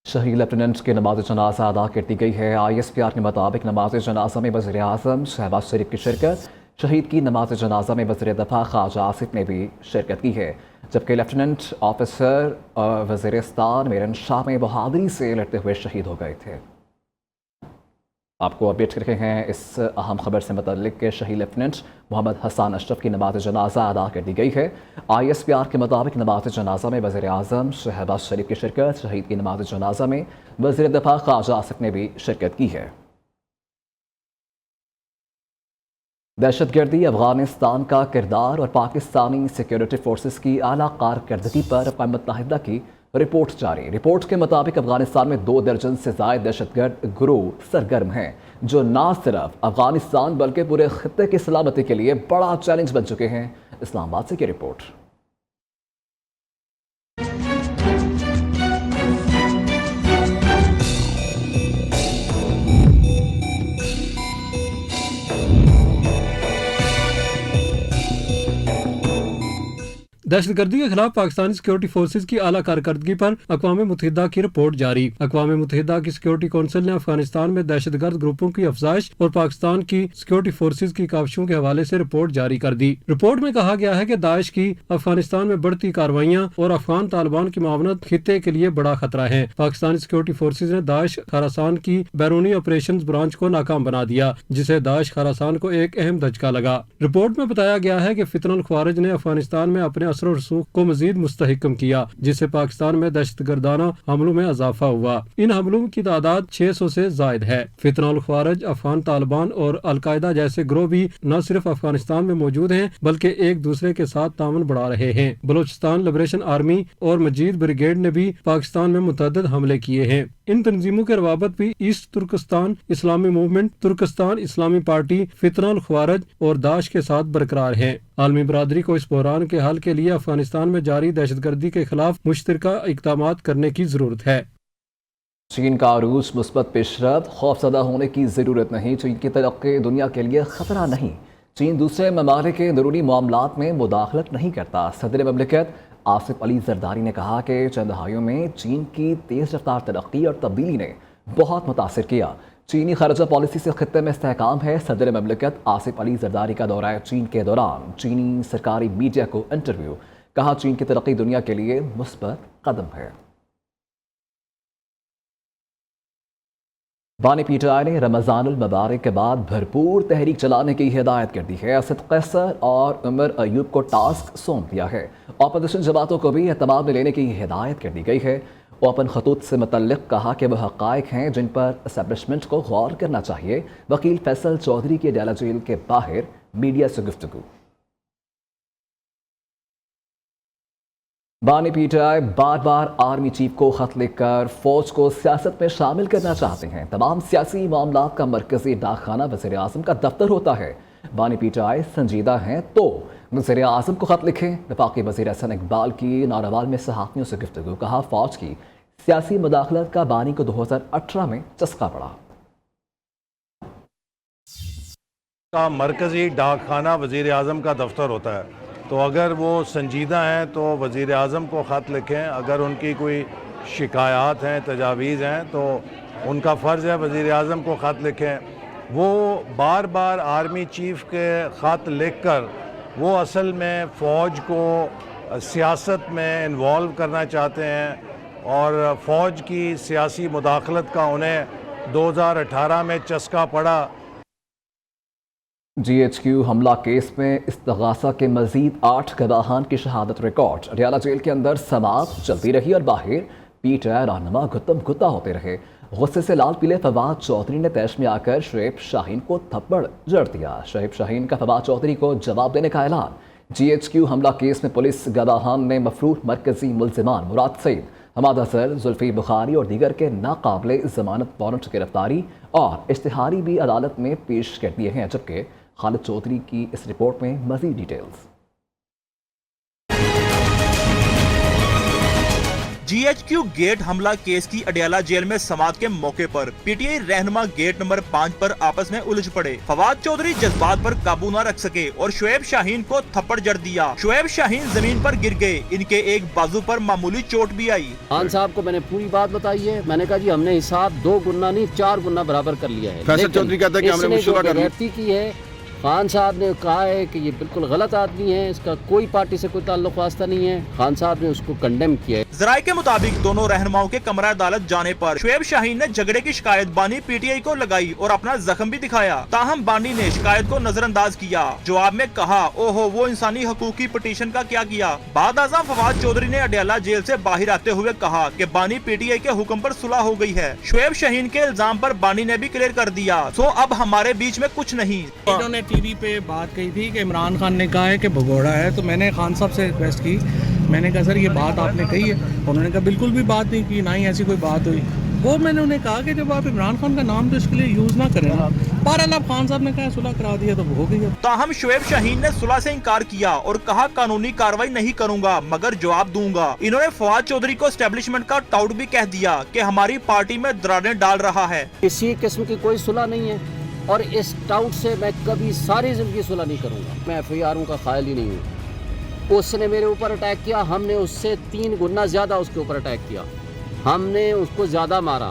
शहीद लेफ्टिनेंट की नमाज जनाजा अदा कर दी गई है। ISPR के मुताबिक नमाज जनाजा में वज़ीर आज़म शहबाज शरीफ की शिरकत, शहीद की नमाज जनाजा में वज़ीर दफ़ा ख्वाजा आसिफ ने भी शिरकत की है, जबकि लेफ्टिनेंट ऑफिसर वज़ीरिस्तान मीरन शाह में बहादुरी से लड़ते हुए शहीद हो गए थे। आपको अपडेट कर रहे हैं इस अहम खबर से मुतल्लिक के शहीद लेफ्टिनेंट मोहम्मद हसन अशरफ की नमाज जनाजा अदा कर दी गई है। ISPR के मुताबिक नमाज जनाजा में वज़ीर आज़म शहबाज शरीफ की शिरकत, शहीद की नमाज जनाजा में वज़ीर दफ़ा ख्वाजा आसिफ ने भी शिरकत की है। दहशतगर्दी, अफगानिस्तान का किरदार और पाकिस्तानी सिक्योरिटी फोर्सेस की आला कारकर्दगी पर अक़वाम मुत्तहिदा की रिपोर्ट जारी। रिपोर्ट के मुताबिक अफगानिस्तान में 2 दर्जन से ज़ायद दहशतगर्द गिरोह सरगर्म हैं, जो न सिर्फ अफगानिस्तान बल्कि पूरे खित्ते की सलामती के लिए बड़ा चैलेंज बन चुके हैं। इस्लामाबाद से की रिपोर्ट। दहशतगर्दी के खिलाफ पाकिस्तानी सिक्योरिटी फोर्सेज की आला कारकर्दगी पर अक़वाम मुत्तहिदा की रिपोर्ट जारी। अक़वाम मुत्तहिदा की सिक्योरिटी काउंसिल ने अफगानिस्तान में दहशतगर्द ग्रुपों की अफजाइश और पाकिस्तान की सिक्योरिटी फोर्सेज की काविशों के हवाले से रिपोर्ट जारी कर दी। रिपोर्ट में कहा गया है कि दाइश की अफगानिस्तान में बढ़ती कार्रवाइयाँ और अफगान तालिबान की मावनत खित्ते के लिए बड़ा खतरा है। पाकिस्तानी सिक्योरिटी फोर्सेज ने दाइश खरासान की बैरूनी ऑपरेशन ब्रांच को नाकाम बना दिया, जिसे दाइश खरासान को एक अहम धचका लगा। रिपोर्ट में बताया गया है कि फितनुल ख्वारिज ने अफगानिस्तान में अपने असर और रसूख को मजीद मुस्तहकम किया, जिससे पाकिस्तान में दहशतगर्दाना हमलों में इजाफा हुआ। इन हमलों की तादाद 600 से जायद है। फितनुल ख्वारिज, अफगान तालिबान और अलकायदा जैसे गिरोह भी न सिर्फ अफगानिस्तान में मौजूद हैं, बल्कि एक दूसरे के साथ ताउन बढ़ा रहे हैं। बलोचिस्तान लिबरेशन आर्मी और मजीद ब्रिगेड ने भी पाकिस्तान में मुतअद्दिद हमले किए हैं। इन तंजीमों के रवाबत भी ईस्ट तुर्कस्तान इस्लामी मूवमेंट, तुर्कस्तान इस्लामी पार्टी, फितनुल ख्वारिज और दाश के साथ बरकरार है। आलमी बरादरी को इस बहरान के हल के लिए अफगानिस्तान में जारी दहशतगर्दी के खिलाफ मुश्तरका इक़दाम करने की जरूरत है। चीन का अरूज, मुस्बत पेशरफ्त, खौफज़दा होने की ज़रूरत नहीं। चीन की तरक्की दुनिया के लिए ख़तरा नहीं। चीन दूसरे ममालिक के अंदरूनी मामलात में मुदाखलत नहीं करता। सदर ममलिकत आसिफ अली जरदारी ने कहा कि चंद दहाइयों में चीन की तेज़ रफ्तार तरक्की और तब्दीली ने बहुत मुतासिर किया। चीनी खर्चा पॉलिसी से खित्ते में इस्तेहकाम है। सदर ममलिकत आसिफ अली जरदारी का दौरा चीन के दौरान चीनी सरकारी मीडिया को इंटरव्यू, कहा चीन की तरक्की दुनिया के लिए मुस्बत कदम है। बानी पीटीआई ने रमज़ानुल मुबारक के बाद भरपूर तहरीक चलाने की हिदायत कर दी है। असद कैसर और उमर अयूब को टास्क सौंप दिया है। अपोजिशन जमातों को भी एहतमाम में लेने की हिदायत कर दी गई है। ओपन खतूत से मुतल्लिक कहा कि वह हक़ाइक़ हैं जिन पर एस्टेब्लिशमेंट को गौर करना चाहिए। वकील फैसल चौधरी की अडाला जेल के बाहर मीडिया से गुफ्तगू। बानी पीटीआई बार बार आर्मी चीफ को खत लिखकर फौज को सियासत में शामिल करना चाहते हैं। तमाम सियासी मामलात का मरकजी डाकखाना वज़ीर आज़म का दफ्तर होता है। बानी पीटीआई संजीदा हैं तो वज़ीर आज़म को खत लिखें। वफाकी वज़ीर हसन इकबाल की नारावाल में सहाफ़ियों से गुफ्तगू, कहा फौज की सियासी मुदाखलत का बानी को 2018 में चस्का पड़ा। का मरकजी डाकखाना वज़ीर आज़म का दफ्तर होता है, तो अगर वो संजीदा हैं तो वज़ीर आज़म को ख़त लिखें। अगर उनकी कोई शिकायत हैं, तजावीज़ हैं, तो उनका फ़र्ज़ है वज़ीर आज़म को ख़त लिखें। वो बार बार आर्मी चीफ़ के ख़त लिख कर वो असल में फ़ौज को सियासत में इन्वॉल्व करना चाहते हैं और फ़ौज की सियासी मुदाखलत का उन्हें 2018 में चस्का पड़ा। GHQ हमला केस में इस्तगासा के मजीद 8 गवाहान की शहादत रिकॉर्ड। अडयाला जेल के अंदर समाअत चलती रही और बाहर पीटीआई रहनुमा गुत्तम गुत्ता होते रहे। गुस्से से लाल पीले फवाद चौधरी ने तैश में आकर शुएब शाहीन को थप्पड़ जड़ दिया। शुएब शाहीन का फवाद चौधरी को जवाब देने का ऐलान। GHQ हमला केस में पुलिस गवाहान ने मफरूर मरकजी मुल्जिमान मुराद सईद, हमाद अजहर, जुल्फी बुखारी और दीगर के नाकाबिले जमानत वारंट गिरफ्तारी और इश्तिहारी भी अदालत में पेश कर दिए हैं। जबकि खालिद चौधरी की इस रिपोर्ट में मज़ीद डिटेल्स। GHQ गेट हमला केस की अडयाला जेल में समाअत के मौके पर PTI रहनुमा गेट नंबर 5 पर आपस में उलझ पड़े। फवाद चौधरी जज्बात पर काबू न रख सके और शुएब शाहीन को थप्पड़ जड़ दिया। शुएब शाहीन जमीन पर गिर गए। इनके एक बाजू पर मामूली चोट भी आई। खान साहब को मैंने पूरी बात बताई है। मैंने कहा जी हमने हिसाब 2 गुना नहीं 4 गुना बराबर कर लिया है। फैसल चौधरी कहता है कि हमने मुशवरा कर लिया की है। खान साहब ने कहा है कि ये बिल्कुल गलत आदमी है, इसका कोई पार्टी से कोई ताल्लुक वास्ता नहीं है। खान साहब ने उसको कंडेम किया है। जराये के मुताबिक दोनों रहनुमाओं के कमरा अदालत जाने पर शुएब शाहीन ने झगड़े की शिकायत बानी PTI को लगाई और अपना जख्म भी दिखाया। ताहम बानी ने शिकायत को नजरअंदाज किया। जवाब में कहा, ओहो वो इंसानी हकूक की पिटीशन का क्या किया। बाद आज़म फवाद चौधरी ने अडयाला जेल से बाहर आते हुए कहा कि बानी PTI के हुक्म पर सुलह हो गई है। शुएब शाहीन के इल्जाम पर बानी ने भी क्लियर कर दिया, सो अब हमारे बीच में कुछ नहीं। इन्होंने टीवी पे बात कही थी कि इमरान खान ने कहा है कि भगोड़ा है, तो मैंने खान साहब से रिक्वेस्ट की। मैंने कहा सर ये बात आपने कही है। उन्होंने कहा बिल्कुल भी बात नहीं की, ना ही ऐसी कोई बात हुई। वो मैंने उन्हें कहा कि जब आप इमरान खान का नाम तो इसके लिए यूज ना करें ना। बहरहाल अब खान साहब ने कहा सुलह करा दिया तो हो गई। ताहम शुएब शाहीन ने सुलह से इनकार किया और कहा कानूनी कार्रवाई नहीं करूंगा मगर जवाब दूंगा। इन्होंने फवाद चौधरी को एस्टेब्लिशमेंट का टाउट भी कह दिया कि हमारी पार्टी में दरारें डाल रहा है। किसी किस्म की कोई सुलह नहीं है और इस टाउट से मैं कभी सारी जिंदगी सुलह नहीं करूंगा। मैं FIR का ख्याल ही नहीं हूँ। उसने मेरे ऊपर अटैक किया, हमने उससे 3 गुना ज्यादा उसके ऊपर अटैक किया। हमने उसको ज्यादा मारा।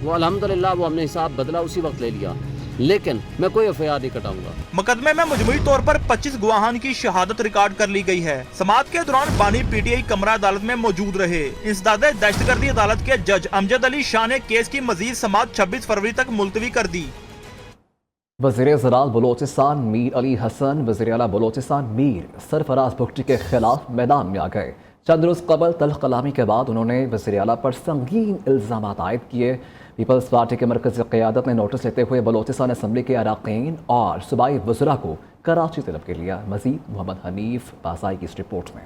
वो अल्हम्दुलिल्लाह वो हमने हिसाब बदला, उसी वक्त ले लिया, लेकिन मैं कोई FIR नहीं कटाऊंगा। मुकदमे में मजमूई तौर पर 25 गवाहान की शहादत रिकॉर्ड कर ली गई है। समाअत के दौरान बानी PTI कमरा अदालत में मौजूद रहे। इंसदाद दहशतगर्दी अदालत के जज अमजद अली शाह ने केस की मजीद समाअत 26 फरवरी तक मुलतवी कर दी। वज़ीर ज़राअत बलोचिस्तान मीर अली हसन वज़ीर आला बलोचिस्तान मीर सरफराज भुट्टी के खिलाफ मैदान में आ गए। चंद रोज़ कबल तल्ख कलामी के बाद उन्होंने वज़ीर आला पर संगीन इल्ज़ाम आयद किए। पीपल्स पार्टी के मरकज़ी क़यादत ने नोटिस लेते हुए बलोचिस्तान असम्बली के अरकान और सूबाई वज़रा को कराची तलब कर लिया। मज़ीद मोहम्मद हनीफ बासाई की इस रिपोर्ट में।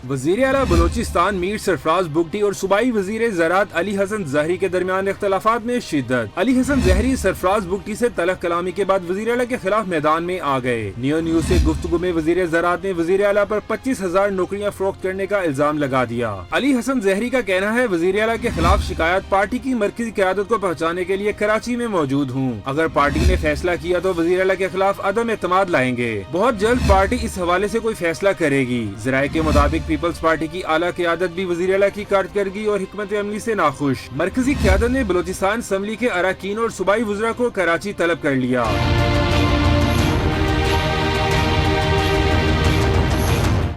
वज़ीर आला बलोचिस्तान मीर सरफराज बुगटी और सूबाई वज़ीर ज़राअत अली हसन ज़हरी के दरमियान इख्तलाफात में शिद्दत। अली हसन ज़हरी सरफराज बुगटी से तलख कलामी के बाद वज़ीर आला के खिलाफ मैदान में आ गए। नियो न्यूज़ से गुफ्तगू में वज़ीर ज़राअत ने वज़ीर आला पर 25,000 नौकरियां फरोख्त करने का इल्जाम लगा दिया। अली हसन ज़हरी का कहना है वज़ीर आला के खिलाफ शिकायत पार्टी की मरकजी क़यादत को पहुँचाने के लिए कराची में मौजूद हूँ। अगर पार्टी ने फैसला किया तो वज़ीर आला के खिलाफ अदम एतमाद लाएंगे। बहुत जल्द पार्टी इस हवाले से कोई फैसला करेगी। ज़राए के मुताबिक पीपल्स पार्टी की आला क़यादत भी वज़ीर आला की कारकर्दगी और हिकमत अमली से नाखुश। मरकजी क़यादत ने बलोचिस्तान असम्बली के अरकान और सूबाई वज़रा को कराची तलब कर लिया।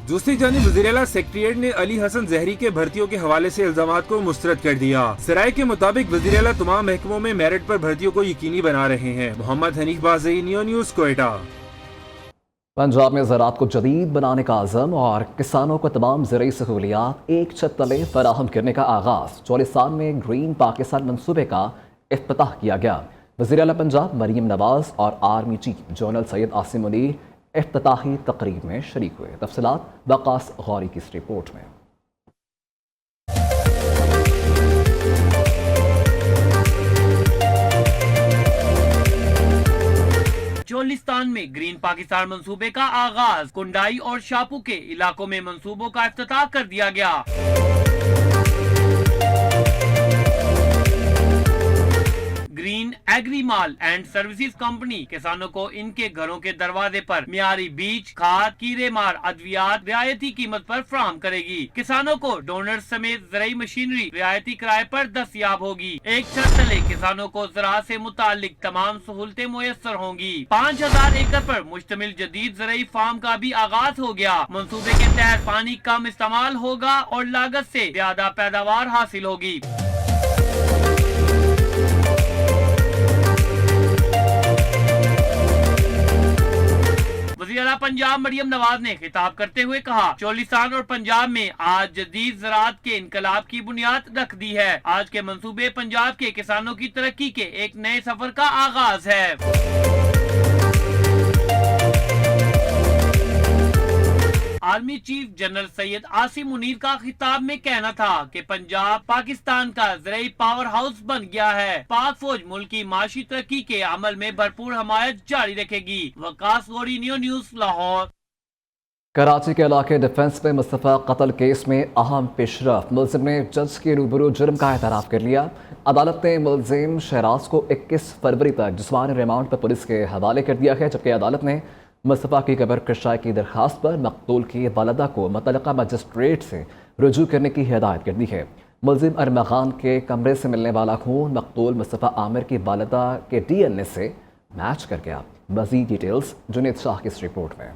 दूसरी जानिब वज़ीर आला सेक्रेटेरिएट ने अली हसन ज़हरी के भर्तियों के हवाले से इल्जामात को मुस्तरद कर दिया। सराय के मुताबिक वज़ीर आला तमाम महकमों में मेरिट पर भर्तियों को यकीनी बना रहे हैं। मोहम्मद हनीफ बाज़ई, नियो न्यूज़, कोयटा। पंजाब में ज़राअत को जदीद बनाने का आज़म और किसानों को तमाम ज़रूरी सहूलियात एक छत तले फराहम करने का आगाज़। चोलिस्तान में ग्रीन पाकिस्तान मनसूबे का इफ्तिताह किया गया। वज़ीर आला पंजाब मरीम नवाज और army chief general Syed Asim Munir इफ्तिताही तकरीब में शरीक हुए। तफसीलात वक़ास गौरी की इस रिपोर्ट में। चोलिस्तान में ग्रीन पाकिस्तान मंसूबे का आगाज। कुंडाई और शापू के इलाकों में मंसूबों का इफ्तिताह कर दिया गया। Green agri mall and services company किसानों को इनके घरों के दरवाजे पर मियारी बीज, खाद, कीड़े मार अद्वियात रियायती कीमत पर फराहम करेगी। किसानों को डोनर समेत ज़रूरी मशीनरी रियायती किराए पर दस्तयाब होगी। एक छत तले किसानों को ज़राअत से मुतालिक तमाम सहूलतें मुयस्सर होंगी। 5,000 एकड़ पर मुश्तमिल जदीद ज़रूरी फार्म का भी आगाज हो गया। मंसूबे के तहत पानी कम इस्तेमाल होगा और लागत से ज्यादा पैदावार हासिल होगी। वज़ीर आला पंजाब मरियम नवाज ने खिताब करते हुए कहा, चोलिस्तान और पंजाब में आज जदीद ज़राअत के इनकलाब की बुनियाद रख दी है। आज के मंसूबे पंजाब के किसानों की तरक्की के एक नए सफर का आगाज है। Army chief general Syed Asim Munir का खिताब में कहना था कि पंजाब पाकिस्तान का ज़रूरी पावर हाउस बन गया है। पाक फौज मुल्क की माशी तरक्की के अमल में भरपूर हमायत जारी रखेगी। वकास गौरी, नियो न्यूज़, लाहौर। कराची के इलाके डिफेंस में मुस्तफ़ा कत्ल केस में अहम पेशरफ। मुलजिम ने जज के रूबरू जुर्म का एतराफ़ कर लिया। अदालत ने मुलजिम शहराज को 21 फरवरी तक जिस्मानी रिमांड पर पुलिस के हवाले कर दिया है, जबकि अदालत ने मुस्तफ़ा की कब्र कशाई की दरख्वास्त पर मकतूल की वालदा को मुतल्लिका मजिस्ट्रेट से रुजू करने की हिदायत कर दी है। मुलजिम अरमगान के कमरे से मिलने वाला खून मकतूल मुस्तफ़ा आमिर की वालदा के DNA से मैच कर गया। मज़ीद डिटेल्स जुनेद शाह की इस रिपोर्ट में।